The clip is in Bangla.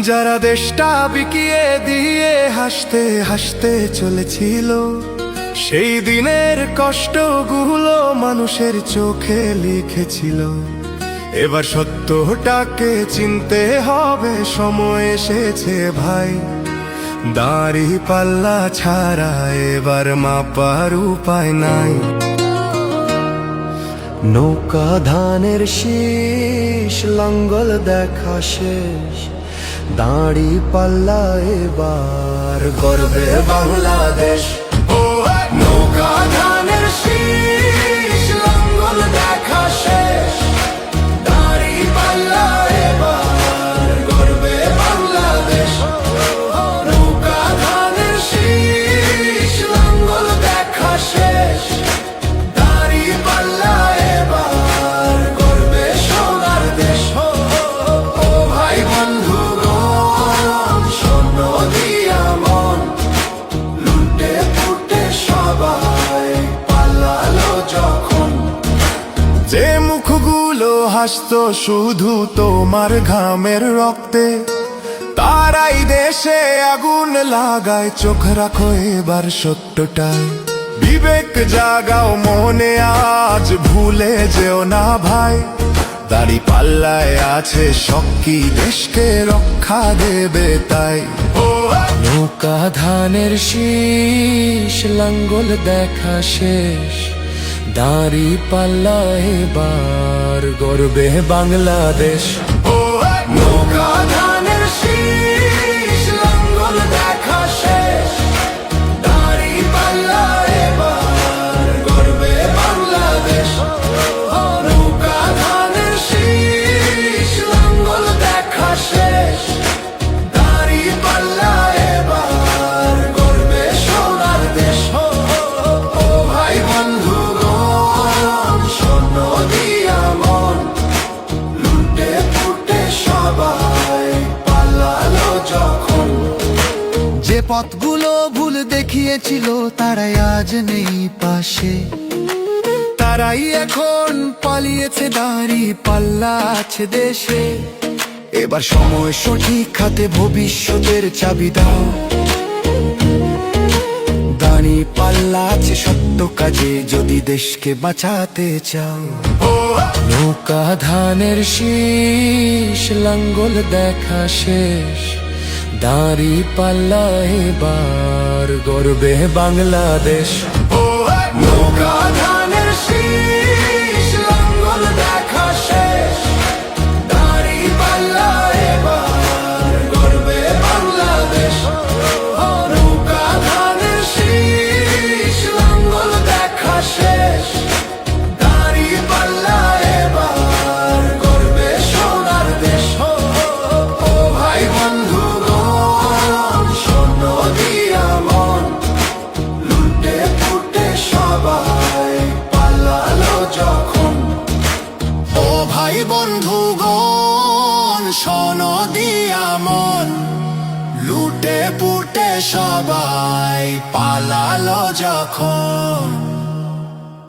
যারা দেশটা বিকিয়ে দিয়ে হাসতে হাসতে চলেছিল, সেই দিনের কষ্টগুলো মানুষের চোখে লিখেছিল। এবার সত্যটাকে চিনতে হবে, সময় এসেছে ভাই। দাড়ি পাল্লা ছাড়া এবার মাপার উপায় নাই। নৌকা ধানের শীষ, লাঙ্গল দেখা শেষ, দাড়ি পাল্লা এবার গর্বে বাংলাদেশ। নৌকা ধানের শীষ, লাঙ্গল দেখা শেষ, দাড়ি পাল্লা এবার গর্বে বাংলাদেশ। নৌকা ধানের শীষ, লাঙ্গল দেখা শেষ, দাড়ি পাল্লা এবার গর্বে সোনার দেশ। ও ভাই বন্ধুগণ, শোনো দিয়া মন, লুটে পুটে সবাই পালালো যখন। যে মুখগুলো হাসতো শুধু তোমার ঘামের রক্তে, তারাই দেশে আগুন লাগায়। চোখ রাখো এবার সত্যটায়, বিবেক জাগাও মনে, আজ ভুলে যেও না ভাই। দাড়ি পাল্লায় আছে শক্তি, দেশকে রক্ষা দেবে তাই। নৌকা ধানের শীষ, লাঙ্গল দেখা শেষ, দাড়ি পাল্লা এবার গর্বে বাংলাদেশ। নৌকা ধানের শীষ, লাঙ্গল দেখা শেষ, দাড়ি পাল্লা এবার গর্বে বাংলাদেশ। নৌকা ধানের শীষ, লাঙ্গল দেখা শেষ, দাড়ি পাল্লা এবার গর্বে সোনার দেশ। ও ভাই বন্ধুগণ, শোনো দিয়া মন, লুটে পুটে সবাই পালালো যখন। যে পথগুলো ভুল দেখিয়েছিল তারাই আজ নেই পাশে, তারাই এখন পালিয়েছে, দাড়ি পাল্লা আছে দেশে। এবার সময় সঠিক হাতে, ভবিষ্যতের চাবি দাও। দাড়ি পাল্লা আছে সত্য কাজে, যদি দেশকে বাঁচাতে চাও। নৌকা ধানের শীষ, লাঙ্গল দেখা শেষ, দাড়ি পাল্লা এবার গর্বে বাংলাদেশ। নৌকা ধানের শীষ, লাঙ্গল দেখা শেষ, দাড়ি পাল্লা এবার গর্বে বাংলাদেশ। নৌকা ধানের শীষ, লাঙ্গল দেখা শেষ, দাড়ি পাল্লা এবার গর্বে সোনার দেশ। ও ভাই বন্ধুগণ, শোনো দিয়া মন, লুটে পুটে সবাই পালালো যখন। ও ভাই বন্ধুগণ, শোনো দিয়া মন, লুটে পুটে সবাই পালালো যখন।